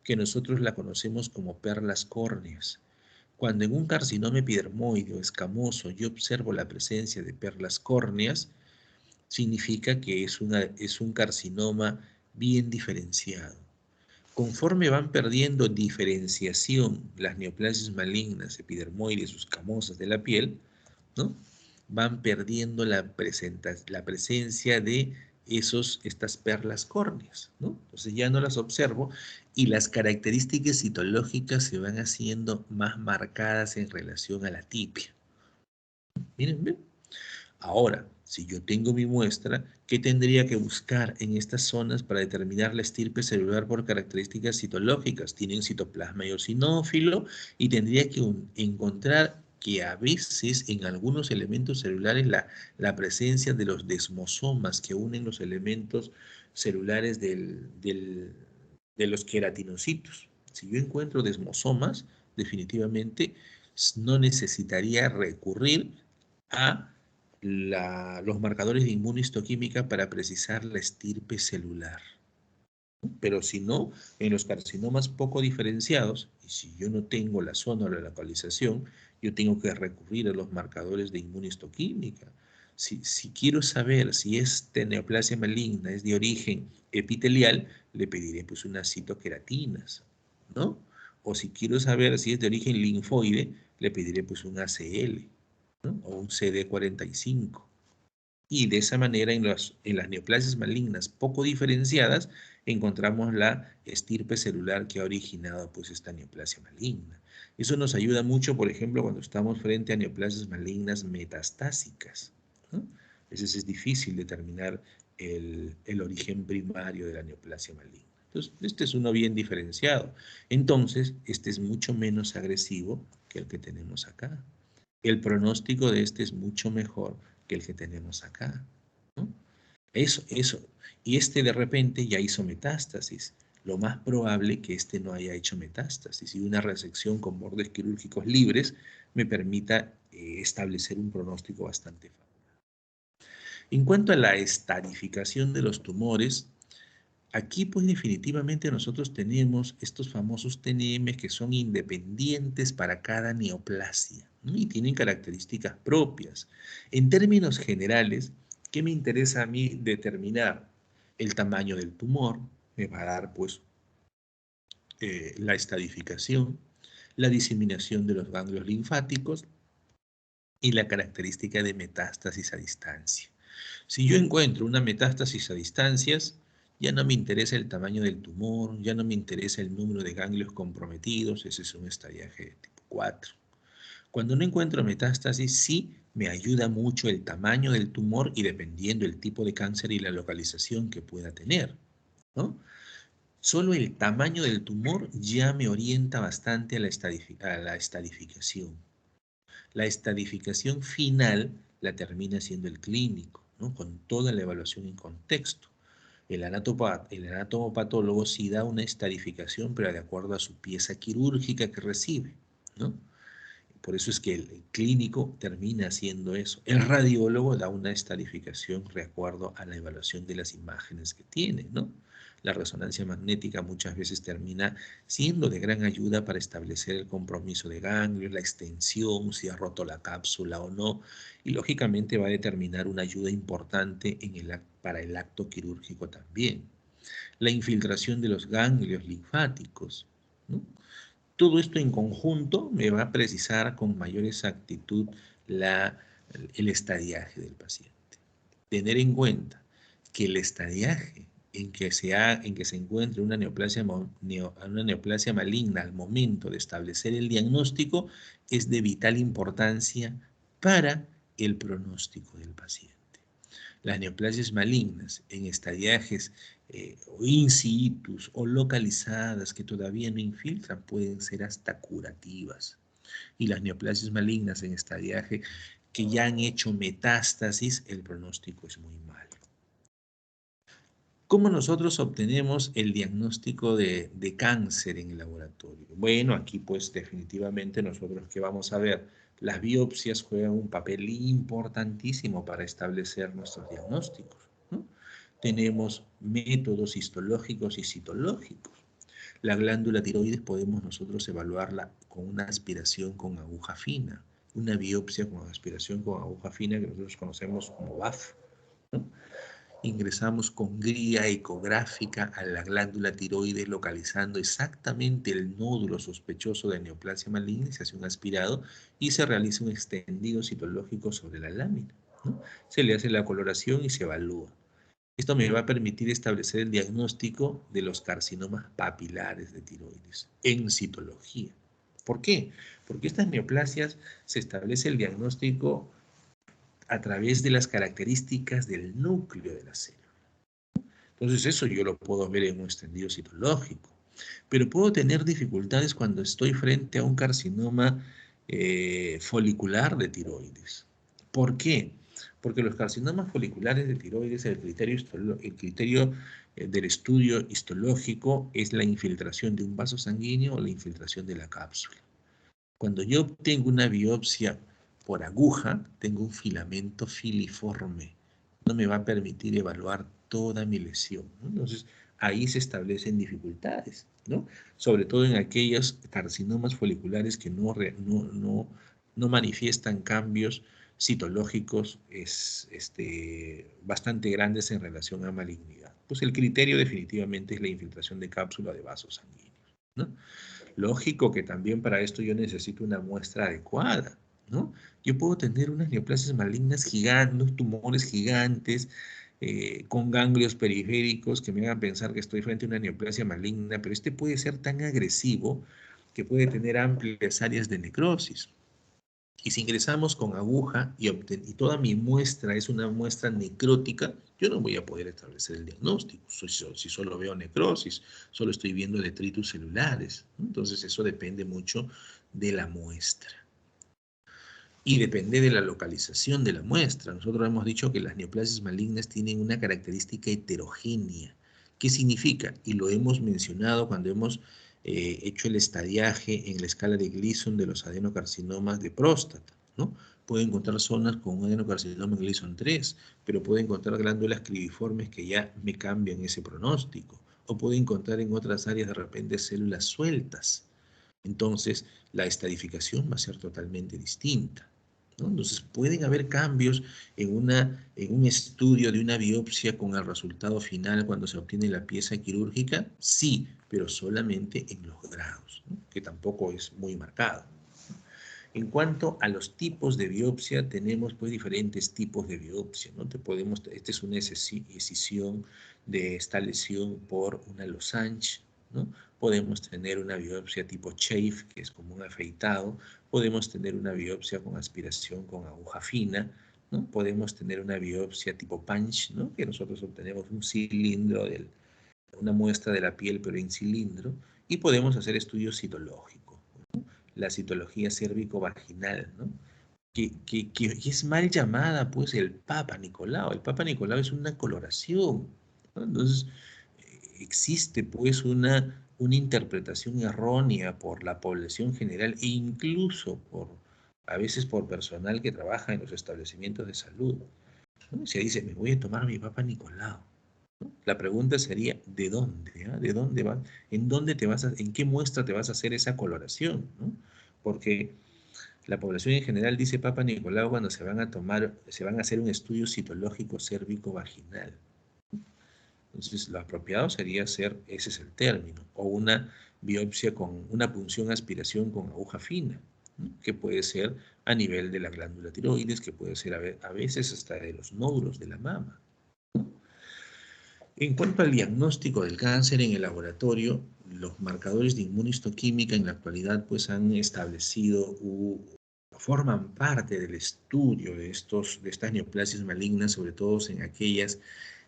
que nosotros la conocemos como perlas córneas. Cuando en un carcinoma epidermoide o escamoso yo observo la presencia de perlas córneas, significa que es un carcinoma bien diferenciado. Conforme van perdiendo diferenciación las neoplasias malignas, epidermoides o escamosas de la piel, ¿no? Van perdiendo la presencia de estas perlas córneas, ¿no? Entonces ya no las observo y las características citológicas se van haciendo más marcadas en relación a la tipia. Miren, ¿ven? Ahora, si yo tengo mi muestra, ¿qué tendría que buscar en estas zonas para determinar la estirpe celular por características citológicas? Tienen citoplasma eosinófilo y tendría que encontrar que a veces en algunos elementos celulares la presencia de los desmosomas que unen los elementos celulares de los queratinocitos. Si yo encuentro desmosomas, definitivamente no necesitaría recurrir a los marcadores de inmunohistoquímica para precisar la estirpe celular. Pero si no, en los carcinomas poco diferenciados, y si yo no tengo la zona o la localización, yo tengo que recurrir a los marcadores de inmunohistoquímica. Si quiero saber si esta neoplasia maligna es de origen epitelial, le pediré pues unas citoqueratinas, ¿no? O si quiero saber si es de origen linfoide, le pediré pues un ACL, ¿no? O un CD45. Y de esa manera en las neoplasias malignas poco diferenciadas encontramos la estirpe celular que ha originado pues esta neoplasia maligna. Eso nos ayuda mucho, por ejemplo, cuando estamos frente a neoplasias malignas metastásicas, ¿no? A veces es difícil determinar el origen primario de la neoplasia maligna. Entonces, este es uno bien diferenciado. Entonces, este es mucho menos agresivo que el que tenemos acá. El pronóstico de este es mucho mejor que el que tenemos acá, ¿no? Eso. Y este de repente ya hizo metástasis. Lo más probable que este no haya hecho metástasis y una resección con bordes quirúrgicos libres me permita establecer un pronóstico bastante favorable. En cuanto a la estadificación de los tumores, aquí pues definitivamente nosotros tenemos estos famosos TNM que son independientes para cada neoplasia, ¿no? Y tienen características propias. En términos generales, ¿qué me interesa a mí determinar? El tamaño del tumor, me va a dar pues la estadificación, la diseminación de los ganglios linfáticos y la característica de metástasis a distancia. Si yo encuentro una metástasis a distancias, ya no me interesa el tamaño del tumor, ya no me interesa el número de ganglios comprometidos, ese es un estadiaje de tipo 4. Cuando no encuentro metástasis, sí me ayuda mucho el tamaño del tumor y dependiendo el tipo de cáncer y la localización que pueda tener, ¿no? Solo el tamaño del tumor ya me orienta bastante a la estadificación. La estadificación final la termina siendo el clínico, ¿no? Con toda la evaluación en contexto. El anatomopatólogo sí da una estadificación, pero de acuerdo a su pieza quirúrgica que recibe, ¿no? Por eso es que el clínico termina haciendo eso. El radiólogo da una estadificación de acuerdo a la evaluación de las imágenes que tiene, ¿no? La resonancia magnética muchas veces termina siendo de gran ayuda para establecer el compromiso de ganglios, la extensión, si ha roto la cápsula o no, y lógicamente va a determinar una ayuda importante para el acto quirúrgico también. La infiltración de los ganglios linfáticos, ¿no? Todo esto en conjunto me va a precisar con mayor exactitud el estadiaje del paciente. Tener en cuenta que el estadiaje en que se encuentre una neoplasia maligna al momento de establecer el diagnóstico es de vital importancia para el pronóstico del paciente. Las neoplasias malignas en estadiajes o in situ o localizadas que todavía no infiltran pueden ser hasta curativas. Y las neoplasias malignas en estadiaje que ya han hecho metástasis, el pronóstico es muy malo. ¿Cómo nosotros obtenemos el diagnóstico de cáncer en el laboratorio? Bueno, aquí pues definitivamente nosotros que vamos a ver, las biopsias juegan un papel importantísimo para establecer nuestros diagnósticos, ¿no? Tenemos métodos histológicos y citológicos. La glándula tiroides podemos nosotros evaluarla con una aspiración con aguja fina, una biopsia con aspiración con aguja fina que nosotros conocemos como BAF, ¿no? Ingresamos con guía ecográfica a la glándula tiroides localizando exactamente el nódulo sospechoso de neoplasia maligna, se hace un aspirado y se realiza un extendido citológico sobre la lámina, ¿no? Se le hace la coloración y se evalúa. Esto me va a permitir establecer el diagnóstico de los carcinomas papilares de tiroides en citología. ¿Por qué? Porque estas neoplasias se establece el diagnóstico a través de las características del núcleo de la célula. Entonces eso yo lo puedo ver en un extendido citológico. Pero puedo tener dificultades cuando estoy frente a un carcinoma folicular de tiroides. ¿Por qué? Porque los carcinomas foliculares de tiroides, el criterio del estudio histológico es la infiltración de un vaso sanguíneo o la infiltración de la cápsula. Cuando yo obtengo una biopsia por aguja, tengo un filamento filiforme. No me va a permitir evaluar toda mi lesión, ¿no? Entonces, ahí se establecen dificultades, ¿no? Sobre todo en aquellos carcinomas foliculares que no manifiestan cambios citológicos bastante grandes en relación a malignidad. Pues el criterio definitivamente es la infiltración de cápsula de vasos sanguíneos, ¿no? Lógico que también para esto yo necesito una muestra adecuada, ¿no? Yo puedo tener unas neoplasias malignas gigantes, unos tumores gigantes, con ganglios periféricos que me hagan pensar que estoy frente a una neoplasia maligna, pero este puede ser tan agresivo que puede tener amplias áreas de necrosis. Y si ingresamos con aguja y toda mi muestra es una muestra necrótica, yo no voy a poder establecer el diagnóstico. Si solo veo necrosis, solo estoy viendo detritus celulares, ¿no? Entonces eso depende mucho de la muestra. Y depende de la localización de la muestra. Nosotros hemos dicho que las neoplasias malignas tienen una característica heterogénea. ¿Qué significa? Y lo hemos mencionado cuando hemos hecho el estadiaje en la escala de Gleason de los adenocarcinomas de próstata, ¿no? Puede encontrar zonas con un adenocarcinoma Gleason 3, pero puede encontrar glándulas cribiformes que ya me cambian ese pronóstico. O puede encontrar en otras áreas de repente células sueltas. Entonces, la estadificación va a ser totalmente distinta, ¿no? Entonces, pueden haber cambios en un estudio de una biopsia con el resultado final cuando se obtiene la pieza quirúrgica, sí, pero solamente en los grados, ¿no? Que tampoco es muy marcado. En cuanto a los tipos de biopsia, tenemos pues diferentes tipos de biopsia, ¿no? Esta es una escisión de esta lesión por una losange, ¿no? Podemos tener una biopsia tipo Chafe, que es como un afeitado. Podemos tener una biopsia con aspiración con aguja fina, ¿no? Podemos tener una biopsia tipo punch, ¿no? Que nosotros obtenemos un cilindro, una muestra de la piel, pero en cilindro. Y podemos hacer estudios citológicos, la citología cérvico-vaginal, ¿no? Que es mal llamada, pues, el Papa Nicolau. El Papa Nicolau es una coloración, ¿no? Entonces, existe, pues, una interpretación errónea por la población general e incluso a veces por personal que trabaja en los establecimientos de salud, ¿no? Se dice, me voy a tomar mi Papa Nicolau, ¿no? La pregunta sería, ¿de dónde? ¿Ah? ¿De dónde va? ¿En dónde en qué muestra te vas a hacer esa coloración, ¿no? Porque la población en general dice Papa Nicolau cuando se van a hacer un estudio citológico cérvico-vaginal. Entonces, lo apropiado sería hacer, ese es el término, o una biopsia con una punción aspiración con aguja fina, ¿no? Que puede ser a nivel de la glándula tiroides, que puede ser a veces hasta de los nódulos de la mama. En cuanto al diagnóstico del cáncer en el laboratorio, los marcadores de inmunistoquímica en la actualidad pues han establecido forman parte del estudio de estas neoplasias malignas, sobre todo en aquellas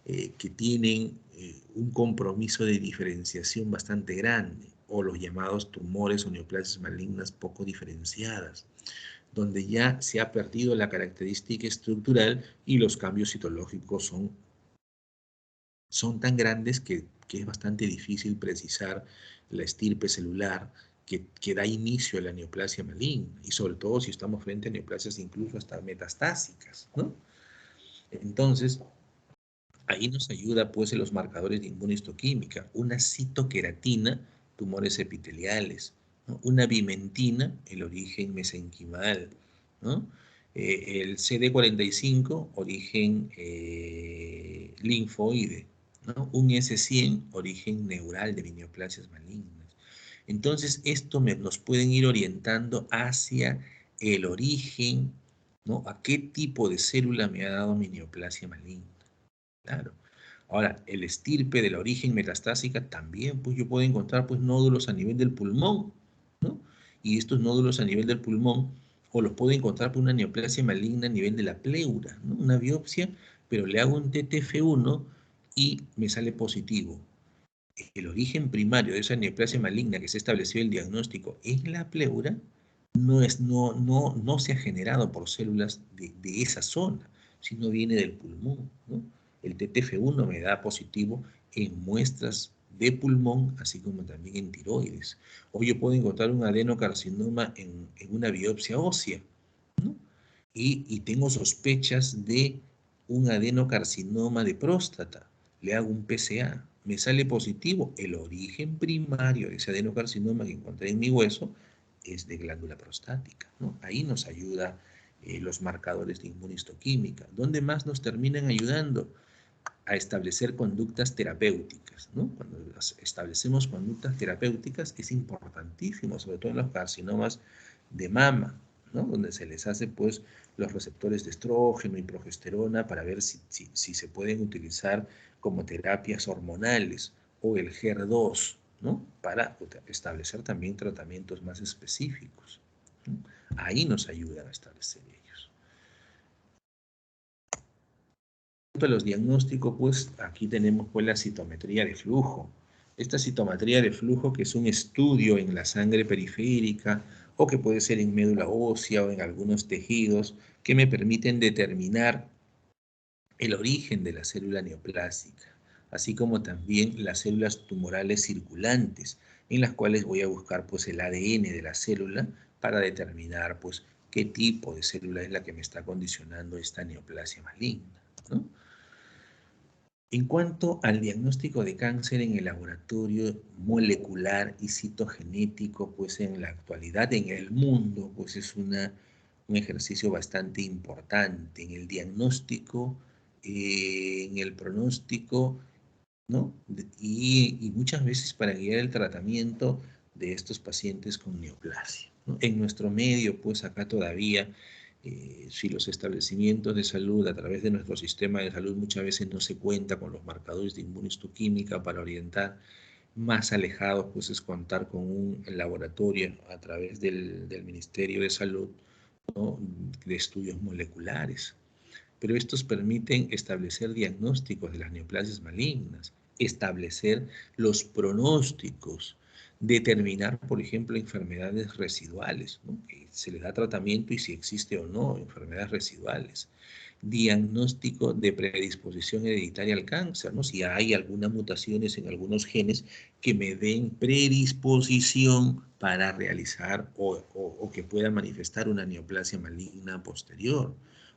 que tienen un compromiso de diferenciación bastante grande, o los llamados tumores o neoplasias malignas poco diferenciadas, donde ya se ha perdido la característica estructural y los cambios citológicos son tan grandes que es bastante difícil precisar la estirpe celular que da inicio a la neoplasia maligna, y sobre todo si estamos frente a neoplasias incluso hasta metastásicas, ¿no? Entonces, ahí nos ayuda pues en los marcadores de inmunistoquímica, una citoqueratina, tumores epiteliales, ¿no? Una bimentina, el origen mesenquimal, ¿no? El CD45, origen linfoide, ¿no? Un S100, origen neural de neoplasias malignas. Entonces, esto nos pueden ir orientando hacia el origen, ¿no? A qué tipo de célula me ha dado mi neoplasia maligna. Claro. Ahora, el estirpe de la origen metastásica también, pues yo puedo encontrar pues nódulos a nivel del pulmón, ¿no? Y estos nódulos a nivel del pulmón, o los puedo encontrar por una neoplasia maligna a nivel de la pleura, ¿no? Una biopsia, pero le hago un TTF1 y me sale positivo. El origen primario de esa neoplasia maligna que se estableció el diagnóstico en la pleura no se ha generado por células de esa zona, sino viene del pulmón, ¿no? El TTF1 me da positivo en muestras de pulmón, así como también en tiroides. O yo puedo encontrar un adenocarcinoma en una biopsia ósea, ¿no? Y tengo sospechas de un adenocarcinoma de próstata. Le hago un PSA, me sale positivo. El origen primario de ese adenocarcinoma que encontré en mi hueso es de glándula prostática, ¿no? Ahí nos ayuda los marcadores de inmunistoquímica. ¿Dónde más nos terminan ayudando? A establecer conductas terapéuticas, ¿no? Cuando establecemos conductas terapéuticas es importantísimo, sobre todo en los carcinomas de mama, ¿no? Donde se les hace pues los receptores de estrógeno y progesterona para ver si se pueden utilizar como terapias hormonales o el HER2, ¿no? Para establecer también tratamientos más específicos, ¿no? Ahí nos ayudan a establecer ellos. A los diagnósticos, pues aquí tenemos pues la citometría de flujo. Esta citometría de flujo, que es un estudio en la sangre periférica o que puede ser en médula ósea o en algunos tejidos, que me permiten determinar el origen de la célula neoplásica, así como también las células tumorales circulantes, en las cuales voy a buscar pues el ADN de la célula para determinar pues qué tipo de célula es la que me está condicionando esta neoplasia maligna, ¿no? En cuanto al diagnóstico de cáncer en el laboratorio molecular y citogenético, pues en la actualidad en el mundo, pues es un ejercicio bastante importante en el diagnóstico, en el pronóstico, ¿no? Y muchas veces para guiar el tratamiento de estos pacientes con neoplasia, ¿no? En nuestro medio, pues acá todavía si los establecimientos de salud a través de nuestro sistema de salud muchas veces no se cuenta con los marcadores de inmunistoquímica para orientar, más alejados pues es contar con un laboratorio a través del Ministerio de Salud, ¿no? De estudios moleculares. Pero estos permiten establecer diagnósticos de las neoplasias malignas, establecer los pronósticos, determinar, por ejemplo, enfermedades residuales, ¿no? Que se le da tratamiento y si existe o no enfermedades residuales. Diagnóstico de predisposición hereditaria al cáncer, ¿no? Si hay algunas mutaciones en algunos genes que me den predisposición para realizar o que puedan manifestar una neoplasia maligna posterior.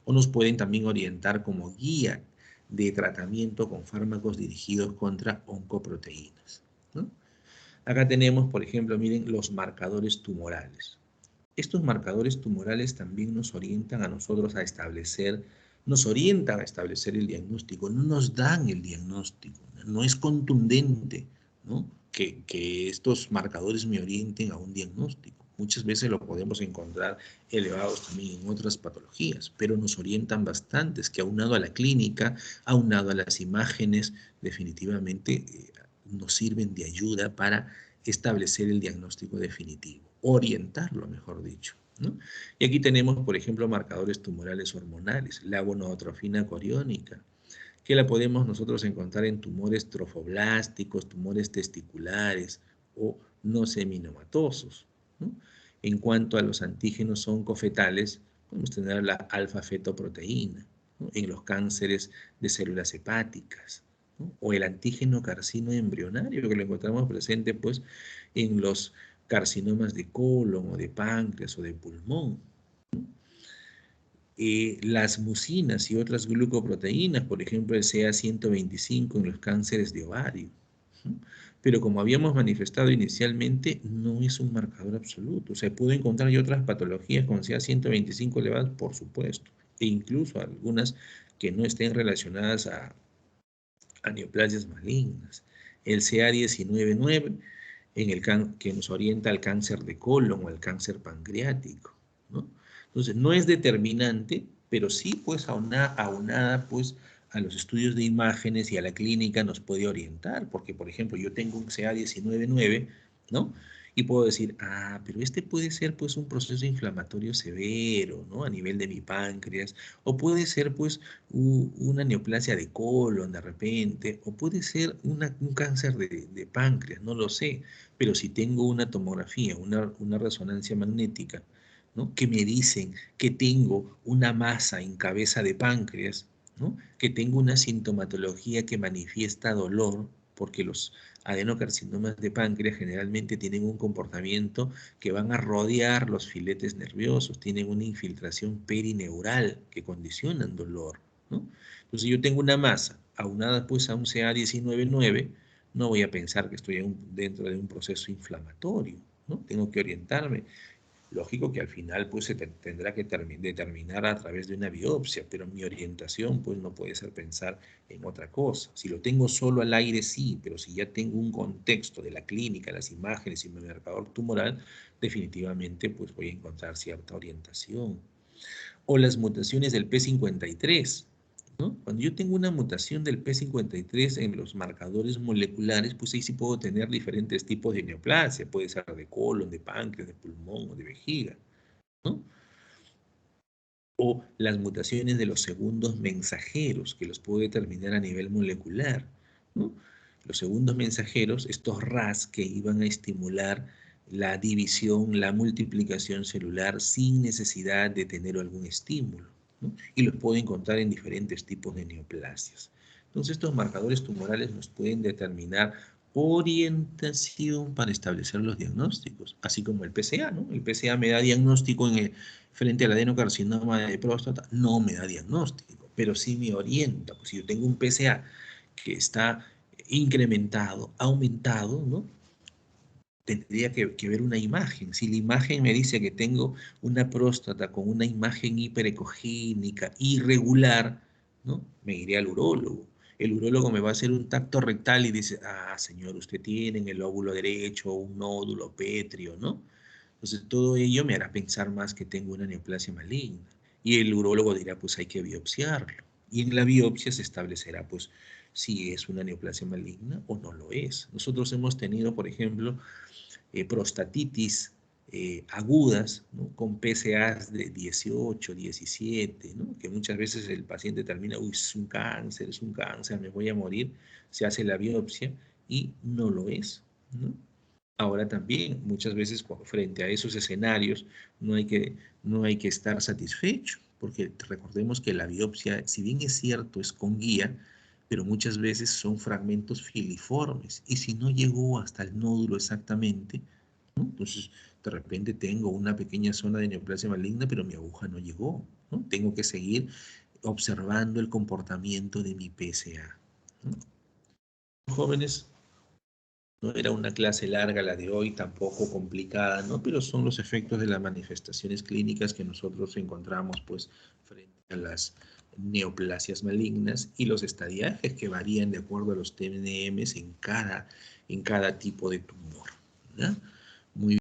O nos pueden también orientar como guía de tratamiento con fármacos dirigidos contra oncoproteínas, ¿no? Acá tenemos, por ejemplo, miren, los marcadores tumorales. Estos marcadores tumorales también nos orientan a nosotros a establecer, nos orientan a establecer el diagnóstico, no nos dan el diagnóstico, no es contundente, ¿no? Que estos marcadores me orienten a un diagnóstico. Muchas veces lo podemos encontrar elevados también en otras patologías, pero nos orientan bastante, es que aunado a la clínica, aunado a las imágenes, definitivamente nos sirven de ayuda para establecer el diagnóstico definitivo, orientarlo, mejor dicho, ¿no? Y aquí tenemos, por ejemplo, marcadores tumorales hormonales, la gonodotrofina coriónica, que la podemos nosotros encontrar en tumores trofoblásticos, tumores testiculares o no seminomatosos, ¿no? En cuanto a los antígenos oncofetales, podemos tener la alfa-fetoproteína, ¿no? En los cánceres de células hepáticas, ¿no? O el antígeno carcino embrionario, que lo encontramos presente pues, en los carcinomas de colon o de páncreas o de pulmón. Las mucinas y otras glucoproteínas, por ejemplo el CA125 en los cánceres de ovario. Pero como habíamos manifestado inicialmente, no es un marcador absoluto. O sea, puedo encontrar yo otras patologías con CA125 elevadas, por supuesto, e incluso algunas que no estén relacionadas a neoplasias malignas. El CA19-9 que nos orienta al cáncer de colon o al cáncer pancreático, ¿no? Entonces, no es determinante, pero sí, pues, aunada, pues, a los estudios de imágenes y a la clínica nos puede orientar, porque, por ejemplo, yo tengo un CA19-9, ¿no? Y puedo decir, ah, pero este puede ser pues un proceso inflamatorio severo, ¿no? A nivel de mi páncreas, o puede ser pues una neoplasia de colon de repente, o puede ser un cáncer de páncreas, no lo sé, pero si tengo una tomografía, una resonancia magnética, ¿no? Que me dicen que tengo una masa en cabeza de páncreas, ¿no? Que tengo una sintomatología que manifiesta dolor, porque los adenocarcinomas de páncreas generalmente tienen un comportamiento que van a rodear los filetes nerviosos, tienen una infiltración perineural que condicionan dolor, ¿no? Entonces yo tengo una masa aunada pues a un CA19-9, no voy a pensar que estoy dentro de un proceso inflamatorio, ¿no? Tengo que orientarme. Lógico que al final pues se tendrá que determinar a través de una biopsia, pero mi orientación pues no puede ser pensar en otra cosa. Si lo tengo solo al aire, sí, pero si ya tengo un contexto de la clínica, las imágenes y mi marcador tumoral, definitivamente pues voy a encontrar cierta orientación. O las mutaciones del P53, ¿no? Cuando yo tengo una mutación del P53 en los marcadores moleculares, pues ahí sí puedo tener diferentes tipos de neoplasia. Puede ser de colon, de páncreas, de pulmón o de vejiga, ¿no? O las mutaciones de los segundos mensajeros, que los puedo determinar a nivel molecular, ¿no? Los segundos mensajeros, estos RAS que iban a estimular la división, la multiplicación celular sin necesidad de tener algún estímulo, ¿no? Y los puedo encontrar en diferentes tipos de neoplasias. Entonces, estos marcadores tumorales nos pueden determinar orientación para establecer los diagnósticos, así como el PSA, ¿no? El PSA me da diagnóstico frente al adenocarcinoma de próstata, no me da diagnóstico, pero sí me orienta. Pues si yo tengo un PSA que está incrementado, aumentado, ¿no? Tendría que ver una imagen. Si la imagen me dice que tengo una próstata con una imagen hiperecogénica, irregular, ¿no? Me iré al urólogo. El urólogo me va a hacer un tacto rectal y dice, ah, señor, usted tiene en el lóbulo derecho un nódulo pétreo, ¿no? Entonces todo ello me hará pensar más que tengo una neoplasia maligna. Y el urólogo dirá, pues hay que biopsiarlo. Y en la biopsia se establecerá, pues, si es una neoplasia maligna o no lo es. Nosotros hemos tenido, por ejemplo, prostatitis agudas, ¿no? Con PSAs de 18, 17, ¿no? Que muchas veces el paciente termina, uy, es un cáncer, me voy a morir, se hace la biopsia y no lo es, ¿no? Ahora también, muchas veces frente a esos escenarios, no hay que estar satisfecho, porque recordemos que la biopsia, si bien es cierto, es con guía, pero muchas veces son fragmentos filiformes, y si no llegó hasta el nódulo exactamente, ¿no? Entonces, de repente tengo una pequeña zona de neoplasia maligna, pero mi aguja no llegó, ¿no? Tengo que seguir observando el comportamiento de mi PSA, ¿no? Jóvenes, no era una clase larga la de hoy, tampoco complicada, ¿no? Pero son los efectos de las manifestaciones clínicas que nosotros encontramos, pues, frente a las neoplasias malignas y los estadiajes que varían de acuerdo a los TNMs en cada tipo de tumor, ¿ya?